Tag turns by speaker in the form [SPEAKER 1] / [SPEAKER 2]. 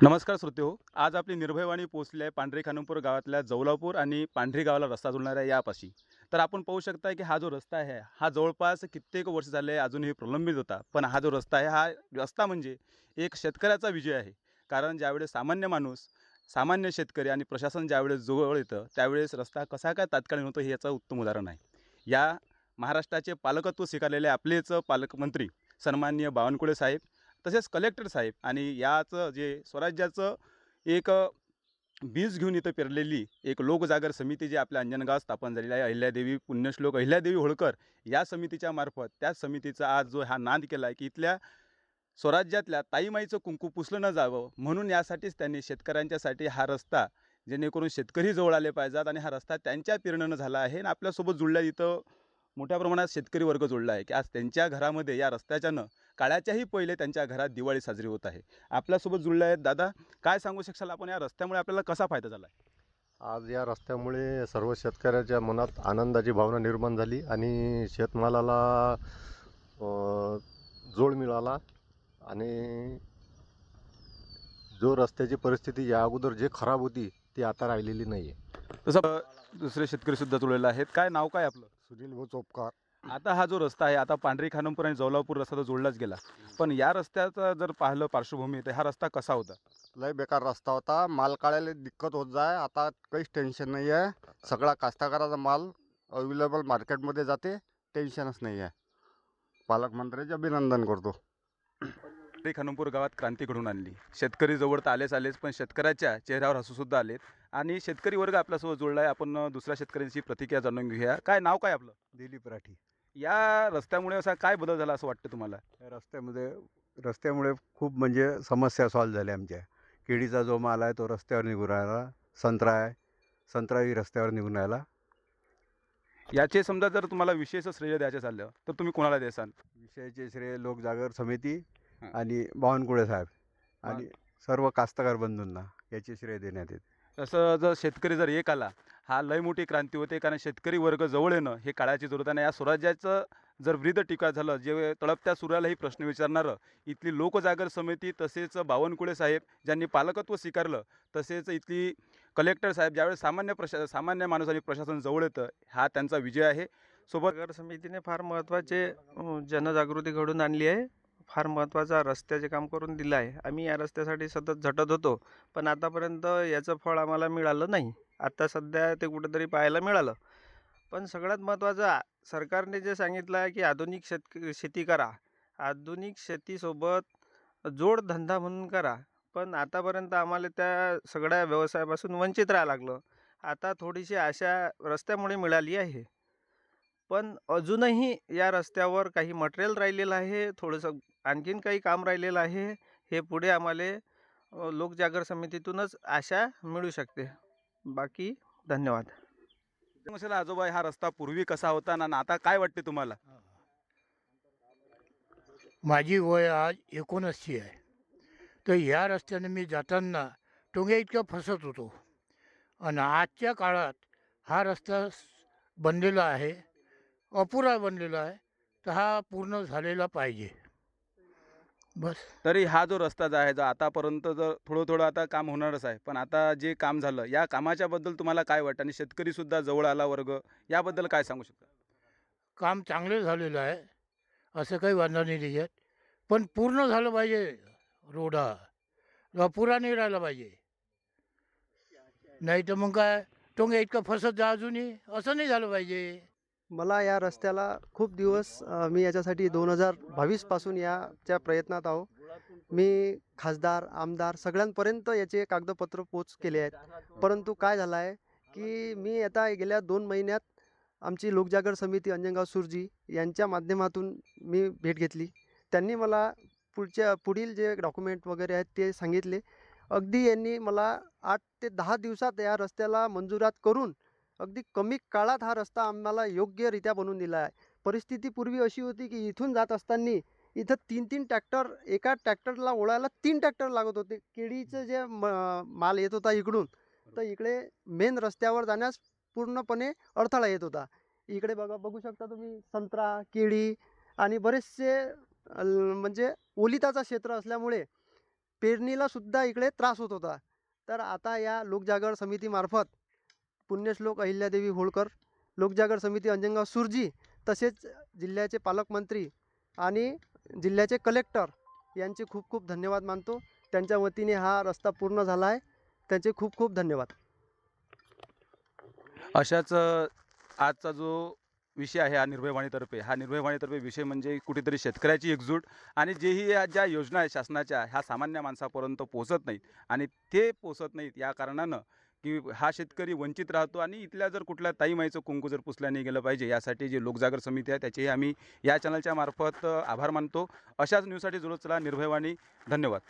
[SPEAKER 1] नमस्कार श्रोते हो. आज आपली निर्भयवाणी पोहोचली आहे पांढरी खानमपूर गावातल्या जवलापूर आणि पांढरी गावाला रस्ता जोडणाऱ्या यापाशी. तर आपण पाहू शकता की हा जो रस्ता आहे हा जवळपास कित्येक वर्ष झाले अजूनही प्रलंबित होता. पण हा जो रस्ता आहे हा रस्ता म्हणजे एक शेतकऱ्याचा विजय आहे. कारण ज्यावेळेस सामान्य माणूस, सामान्य शेतकरी आणि प्रशासन ज्यावेळेस जवळ येतं त्यावेळेस रस्ता कसा काय तात्काळ होतो हे याचं उत्तम उदाहरण आहे. या महाराष्ट्राचे पालकत्व स्वीकारलेले आपलेच पालकमंत्री सन्माननीय बावनकुळे साहेब तसेच कलेक्टर साहेब आणि याचं जे स्वराज्याचं एक बीज घेऊन इथं पेरलेली एक लोकजागर समिती जी आपल्या अंजनगावात स्थापन झालेली आहे अहिल्यादेवी पुण्यश्लोक अहिल्यादेवी होळकर या समितीच्या मार्फत त्याच समितीचा आज जो हा नाद केला आहे की इथल्या स्वराज्यातल्या ताईमाईचं कुंकू पुसलं न जावं म्हणून यासाठीच त्यांनी शेतकऱ्यांच्यासाठी हा रस्ता जेणेकरून शेतकरी जवळ आले पाहिजेत आणि हा रस्ता त्यांच्या प्रेरणेनं झाला आहे आणि आपल्यासोबत जुळल्या इथं मोठ्या प्रमाणात शेतकरी वर्ग जोडला आहे की आज त्यांच्या घरामध्ये या रस्त्याच्यानं काळाच्याही पहिले त्यांच्या घरात दिवाळी साजरी होत आहे. आपल्यासोबत जुळले आहेत दादा, काय सांगू शकाल आपण या रस्त्यामुळे आपल्याला कसा फायदा झाला आहे?
[SPEAKER 2] आज या रस्त्यामुळे सर्व शेतकऱ्याच्या मनात आनंदाची भावना निर्माण झाली आणि शेतमालाला जोड मिळाला आणि जो रस्त्याची परिस्थिती या अगोदर जे खराब होती ती आता राहिलेली नाही आहे.
[SPEAKER 1] तसं दुसरे शेतकरी सुद्धा जुळलेले आहेत. काय नाव काय आपलं?
[SPEAKER 2] सुनील भाऊ चोपकार.
[SPEAKER 1] आता हा जो रस्ता आहे आता पांढरी खानमपूर आणि जवलापूर रस्ता तर जोडलाच गेला, पण या रस्त्याचा जर पाहिलं पार्श्वभूमी तर हा रस्ता कसा होता?
[SPEAKER 2] लय बेकार रस्ता होता, माल काढायला दिक्कत होत जाय. आता काहीच टेन्शन नाही आहे. सगळा कास्तकाराचा माल अवेलेबल मार्केटमध्ये जाते, टेन्शनच नाही आहे. पालकमंत्र्याचे अभिनंदन करतो.
[SPEAKER 1] पांढरी खानमपूर गावात क्रांती घडून आणली. शेतकरी जवळ तर आलेच, पण शेतकऱ्याच्या चेहऱ्यावर हसूसुद्धा आलेत आणि शेतकरी वर्ग आपल्यासोबत जोडला आहे. आपण दुसऱ्या शेतकऱ्यांची प्रतिक्रिया जाणून घेऊया. काय नाव काय आपलं?
[SPEAKER 3] दिलीप राठी.
[SPEAKER 1] या रस्त्यामुळे असा काय बदल झाला असं वाटतं तुम्हाला?
[SPEAKER 3] या रस्त्यामुळे खूप म्हणजे समस्या सॉल्व्ह झाल्या आमच्या. केळीचा जो माल आहे तो रस्त्यावर निघून राहिला. संत्रा आहे, संत्राही रस्त्यावर निघून राहिला.
[SPEAKER 1] याचे समजा जर तुम्हाला विशेष श्रेय द्यायचं झालं तर तुम्ही कोणाला द्याल?
[SPEAKER 3] विषयाचे श्रेय लोकजागर समिती
[SPEAKER 1] हां.
[SPEAKER 3] आणि बावनकुळे साहेब आणि सर्व कास्तकार बंधूंना याचे श्रेय देण्यात येते.
[SPEAKER 1] तसं जर शेतकरी जर एक आला, हा लय मोठी क्रांती होते. कारण शेतकरी वर्ग जवळ येणं हे काळाची जरूरत आहे आणि या स्वराज्याचं जर ब्रीद टीका झालं, जे तळपत्या सूर्यालाही प्रश्न विचारणारं इथली लोकजागर समिती तसेच बावनकुळे साहेब ज्यांनी पालकत्व स्वीकारलं, तसेच इथली कलेक्टर साहेब ज्यावेळेस सामान्य माणूस आणि प्रशासन जवळ येतं, हा त्यांचा विजय आहे. सोबत
[SPEAKER 4] नगर समितीने फार महत्त्वाचे जनजागृती घडवून आणली आहे. फार महत्त्वाचा रस्त्याचे काम करून दिलं आहे. आम्ही या रस्त्यासाठी सतत झटत होतो, पण आतापर्यंत याचं फळ आम्हाला मिळालं नाही. आता सध्या ते कुठेतरी पाहायला मिळालं. पण सगळ्यात महत्त्वाचं सरकारने जे सांगितलं आहे की आधुनिक शेती करा. आधुनिक शेतीसोबत जोडधंदा म्हणून करा. पण आतापर्यंत आम्हाला त्या सगळ्या व्यवसायापासून वंचित राहायला लागलं. आता थोडीशी आशा रस्त्यामुळे मिळाली आहे. पण अजूनही या रस्त्यावर काही मटेरियल राहिलेलं आहे, थोडंसं आणखीन काही काम राहिलेलं आहे. हे पुढे आम्हाला लोकजागर समितीतूनच आशा मिळू शकते. बाकी धन्यवाद.
[SPEAKER 1] मसाला आजोबा हा रस्ता पूर्वी कसा होता आणि आता काय वाटते तुम्हाला?
[SPEAKER 5] माझी वय आज 79 आहे. तर ह्या रस्त्याने मी जाताना टोंग्या इतका फसत होतो आणि आजच्या काळात हा रस्ता बनलेला आहे, अपुरा बनलेला आहे. तर हा पूर्ण झालेला पाहिजे बस.
[SPEAKER 1] तरी हा जो रस्ता जो आहे जो आतापर्यंत जर थोडं आता काम होणारच आहे, पण आता जे काम झालं या कामाच्याबद्दल तुम्हाला काय वाटतं आणि शेतकरीसुद्धा जवळ आला वर्ग याबद्दल काय सांगू शकता?
[SPEAKER 5] काम चांगलं झालेलं आहे, असं काही वांधा नाही त्याच्यात. पण पूर्ण झालं पाहिजे. रोड हा अपुरा नाही राहिला पाहिजे. नाही तर मग काय टोंग्या इतका फसत जा अजूनही, असं नाही झालं पाहिजे.
[SPEAKER 6] मला या रस्त्याला खूप दिवस मी याच्यासाठी 2022 पासून याच्या प्रयत्नात आहो. मी खासदार, आमदार सगळ्यांपर्यंत याचे कागदपत्र पोच केले आहेत. परंतु काय झालं आहे की मी आता गेल्या 2 महिन्यात आमची लोकजागर समिती अंजनगाव सुरजी यांच्या माध्यमातून मी भेट घेतली. त्यांनी मला पुढील जे डॉक्युमेंट वगैरे आहेत ते सांगितले. अगदी यांनी मला 8 ते 10 दिवसात या रस्त्याला मंजुरात करून अगदी कमी काळात हा रस्ता आम्हाला योग्यरित्या बनवून दिला आहे. परिस्थिती पूर्वी अशी होती की इथून जात असताना इथं 3-3 ट्रॅक्टर, एका ट्रॅक्टरला ओढायला 3 ट्रॅक्टर लागत होते. केळीचं जे माल येत होता इकडून, तर इकडे मेन रस्त्यावर जाण्यास पूर्णपणे अडथळा येत होता. इकडे बघू शकता तुम्ही संत्रा, केळी आणि बरेचसे म्हणजे ओलिताचं क्षेत्र असल्यामुळे पेरणीला सुद्धा इकडे त्रास होत होता. तर आता या लोकजागर समितीमार्फत पुण्यश्लोक अहिल्यादेवी होळकर, लोकजागर समिती अंजनगाव सुरजी, तसेच जिल्ह्याचे पालकमंत्री आणि जिल्ह्याचे कलेक्टर यांचे खूप खूप धन्यवाद मानतो. त्यांच्या वतीने हा रस्ता पूर्ण झाला आहे. त्यांचे खूप खूप धन्यवाद.
[SPEAKER 1] अशाच आजचा जो विषय आहे हा निर्भयवाणीतर्फे, हा निर्भयवाणीतर्फे विषय म्हणजे कुठेतरी शेतकऱ्याची एकजूट आणि जेही या ज्या योजना आहेत शासनाच्या, ह्या सामान्य माणसापर्यंत पोहोचत नाहीत आणि ते पोहोचत नाहीत या कारणानं की हा शेतकरी वंचित राहतो आणि इथल्या जर कुठल्या ताईमाईचं कुंकू जर पुसल्या नाही गेलं पाहिजे, यासाठी जे लोकजागर समिती आहे त्याचेही आम्ही या चॅनलच्या मार्फत आभार मानतो. अशाच न्यूजसाठी जुळत चला निर्भयवाणी. धन्यवाद.